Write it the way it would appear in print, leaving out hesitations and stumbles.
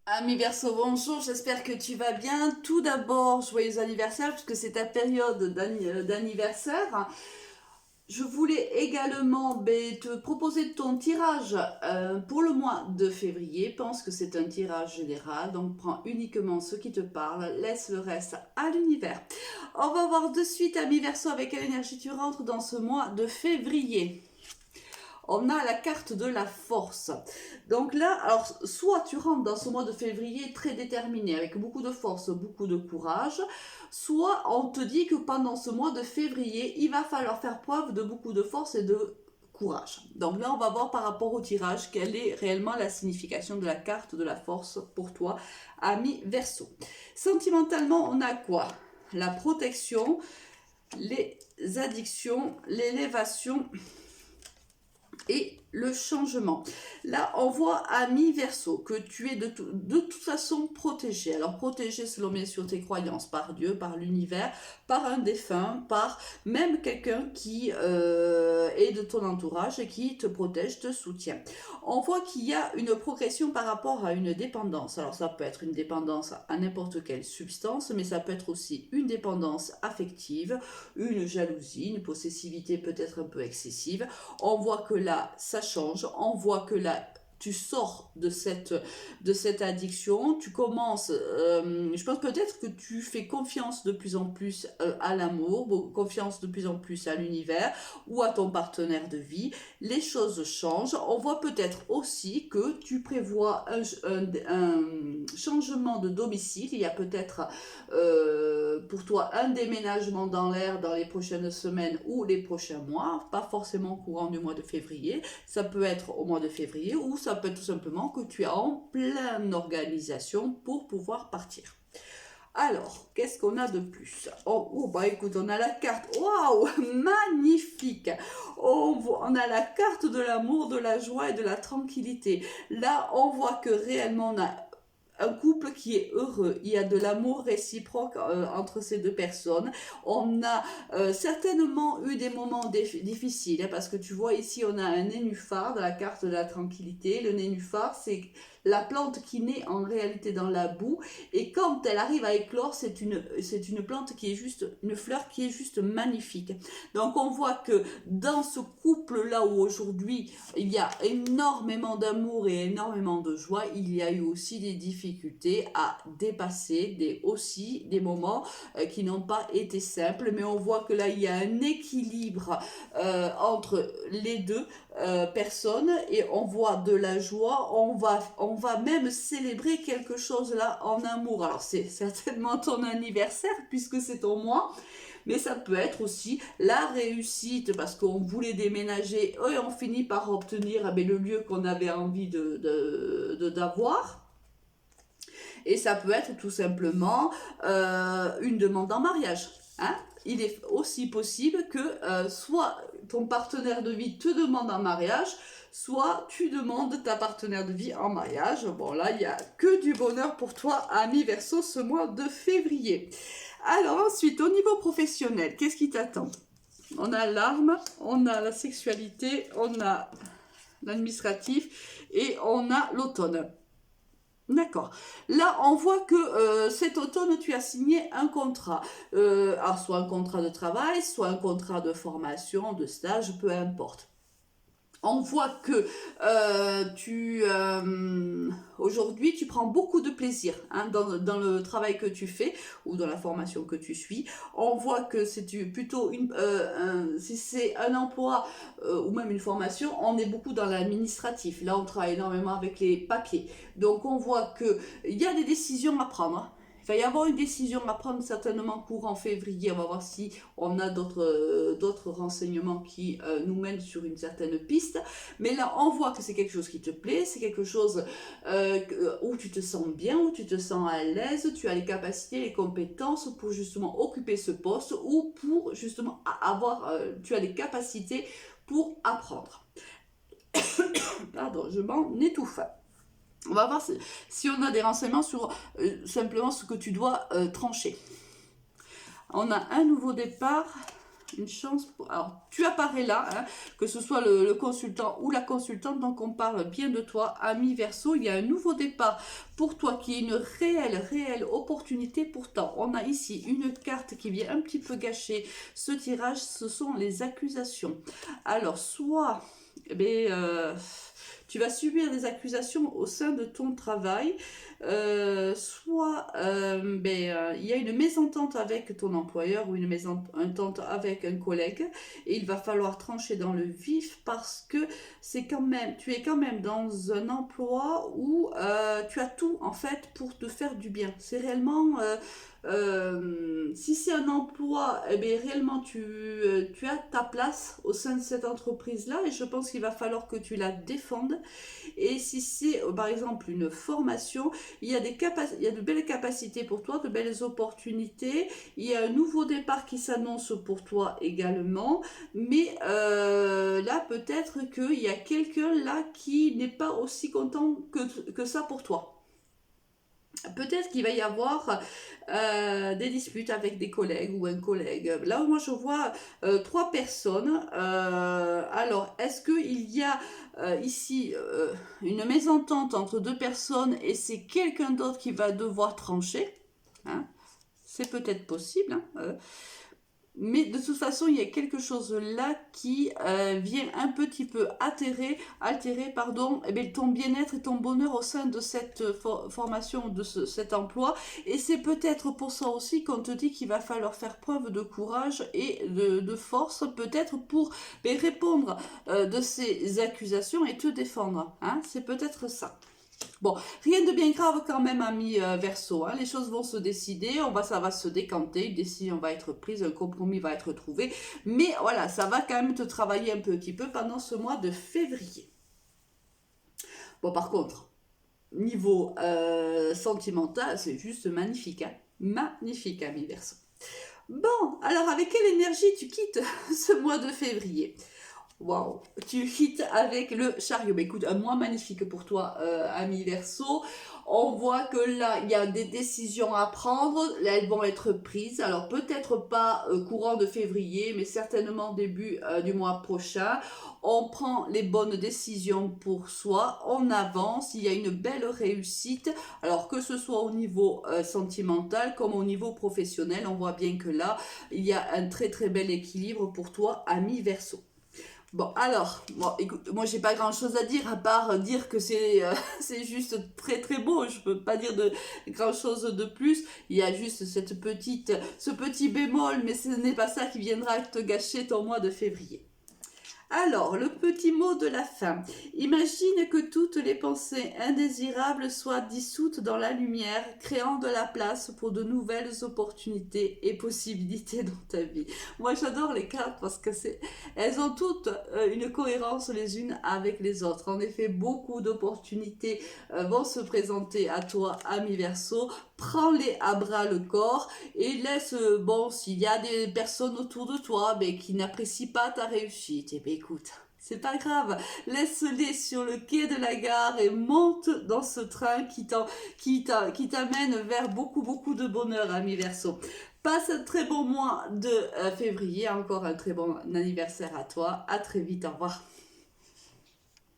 Ami Verseau, bonjour, j'espère que tu vas bien. Tout d'abord, joyeux anniversaire, puisque c'est ta période d'anniversaire. Je voulais également te proposer ton tirage pour le mois de février. Pense que c'est un tirage général, donc prends uniquement ce qui te parle, laisse le reste à l'univers. On va voir de suite, ami Verseau, avec quelle énergie tu rentres dans ce mois de février. On a la carte de la force. Donc là, alors soit tu rentres dans ce mois de février très déterminé, avec beaucoup de force, beaucoup de courage, soit on te dit que pendant ce mois de février, il va falloir faire preuve de beaucoup de force et de courage. Donc là, on va voir par rapport au tirage quelle est réellement la signification de la carte de la force pour toi, ami Verseau. Sentimentalement, on a quoi? La protection, les addictions, l'élévation et le changement. Là, on voit à mi-verso que tu es de toute façon protégé. Alors protégé selon bien sûr tes croyances, par Dieu, par l'univers, par un défunt, par même quelqu'un qui est de ton entourage et qui te protège, te soutient. On voit qu'il y a une progression par rapport à une dépendance. Alors ça peut être une dépendance à n'importe quelle substance, mais ça peut être aussi une dépendance affective, une jalousie, une possessivité peut-être un peu excessive. On voit que là, ça change. On voit que là, tu sors de cette addiction, tu commences, je pense peut-être que tu fais confiance de plus en plus à l'amour, confiance de plus en plus à l'univers ou à ton partenaire de vie. Les choses changent. On voit peut-être aussi que tu prévois un changement de domicile. Il y a peut-être pour toi un déménagement dans l'air dans les prochaines semaines ou les prochains mois, pas forcément courant du mois de février, ça peut être au mois de février ou ça peut être tout simplement que tu es en pleine organisation pour pouvoir partir. Alors, qu'est-ce qu'on a de plus? Bah écoute, on a la carte. Waouh, magnifique. On a la carte de l'amour, de la joie et de la tranquillité. Là, on voit que réellement, on a un couple qui est heureux, il y a de l'amour réciproque entre ces deux personnes. On a certainement eu des moments difficiles, hein, parce que tu vois ici on a un nénuphar dans la carte de la tranquillité. Le nénuphar, c'est la plante qui naît en réalité dans la boue, et quand elle arrive à éclore, c'est une plante qui est juste, une fleur qui est juste magnifique. Donc on voit que dans ce couple là où aujourd'hui il y a énormément d'amour et énormément de joie, il y a eu aussi des difficultés à dépasser, aussi des moments qui n'ont pas été simples, mais on voit que là il y a un équilibre entre les deux personnes, et on voit de la joie, on va même célébrer quelque chose là en amour. Alors c'est certainement ton anniversaire puisque c'est ton mois, mais ça peut être aussi la réussite parce qu'on voulait déménager et on finit par obtenir le lieu qu'on avait envie d'avoir. Et ça peut être tout simplement une demande en mariage. Hein. Il est aussi possible que soit ton partenaire de vie te demande en mariage, soit tu demandes ta partenaire de vie en mariage. Bon, là, il n'y a que du bonheur pour toi, ami Verseau, ce mois de février. Alors ensuite, au niveau professionnel, qu'est-ce qui t'attend? On a l'arme, on a la sexualité, on a l'administratif et on a l'automne. D'accord. Là, on voit que cet automne, tu as signé un contrat. Alors, soit un contrat de travail, soit un contrat de formation, de stage, peu importe. On voit que aujourd'hui tu prends beaucoup de plaisir, hein, dans le travail que tu fais ou dans la formation que tu suis. On voit que c'est plutôt si c'est un emploi ou même une formation, on est beaucoup dans l'administratif. Là, on travaille énormément avec les papiers. Donc, on voit que il y a des décisions à prendre. Il va y avoir une décision à prendre certainement courant février. On va voir si on a d'autres renseignements qui nous mènent sur une certaine piste. Mais là, on voit que c'est quelque chose qui te plaît, c'est quelque chose où tu te sens bien, où tu te sens à l'aise, tu as les capacités, les compétences pour justement occuper ce poste ou pour justement tu as les capacités pour apprendre. Pardon, je m'en étouffe. On va voir si on a des renseignements sur simplement ce que tu dois trancher. On a un nouveau départ. une chance. Alors, tu apparais là, hein, que ce soit le consultant ou la consultante, donc on parle bien de toi, ami Verseau. Il y a un nouveau départ pour toi qui est une réelle opportunité. Pourtant, on a ici une carte qui vient un petit peu gâcher ce tirage, ce sont les accusations. Alors, soit... Eh bien, tu vas subir des accusations au sein de ton travail, soit il y a une mésentente avec ton employeur ou une mésentente avec un collègue et il va falloir trancher dans le vif parce que tu es quand même dans un emploi où tu as tout en fait pour te faire du bien. C'est réellement... si c'est un emploi, eh bien, réellement tu as ta place au sein de cette entreprise-là et je pense qu'il va falloir que tu la défendes. Et si c'est par exemple une formation, il y a de belles capacités pour toi, de belles opportunités. Il y a un nouveau départ qui s'annonce pour toi également. Mais là, peut-être qu'il y a quelqu'un là qui n'est pas aussi content que ça pour toi. Peut-être qu'il va y avoir des disputes avec des collègues ou un collègue. Là, moi, je vois 3 personnes. Alors, est-ce qu'il y a ici une mésentente entre 2 personnes et c'est quelqu'un d'autre qui va devoir trancher, hein? C'est peut-être possible, hein. Mais de toute façon, il y a quelque chose là qui vient un petit peu altérer ton bien-être et ton bonheur au sein de cette formation, de cet emploi. Et c'est peut-être pour ça aussi qu'on te dit qu'il va falloir faire preuve de courage et de force, peut-être pour répondre de ces accusations et te défendre, hein. C'est peut-être ça. Bon, rien de bien grave quand même, ami Verseau, hein. Les choses vont se décider, ça va se décanter, une décision va être prise, un compromis va être trouvé. Mais voilà, ça va quand même te travailler un petit peu pendant ce mois de février. Bon, par contre, niveau sentimental, c'est juste magnifique, hein. Magnifique, ami Verseau. Bon, alors avec quelle énergie tu quittes ce mois de février? Waouh, tu quittes avec le chariot. Bah, écoute, un mois magnifique pour toi, ami Verseau. On voit que là, il y a des décisions à prendre. Là, elles vont être prises. Alors, peut-être pas courant de février, mais certainement début du mois prochain. On prend les bonnes décisions pour soi. On avance. Il y a une belle réussite. Alors, que ce soit au niveau sentimental comme au niveau professionnel, on voit bien que là, il y a un très bel équilibre pour toi, ami Verseau. Bon, alors, écoute, moi j'ai pas grand chose à dire à part dire que c'est juste très beau. Je peux pas dire de grand chose de plus. Il y a juste ce petit bémol, mais ce n'est pas ça qui viendra te gâcher ton mois de février. Alors, le petit mot de la fin. Imagine que toutes les pensées indésirables soient dissoutes dans la lumière, créant de la place pour de nouvelles opportunités et possibilités dans ta vie. Moi, j'adore les cartes parce que elles ont toutes une cohérence les unes avec les autres. En effet, beaucoup d'opportunités vont se présenter à toi, ami Verseau. Prends-les à bras le corps et laisse, s'il y a des personnes autour de toi qui n'apprécient pas ta réussite, écoute, c'est pas grave, laisse-les sur le quai de la gare et monte dans ce train qui t'amène vers beaucoup de bonheur, ami Verseau. Passe un très bon mois de février, encore un très bon anniversaire à toi, à très vite, au revoir.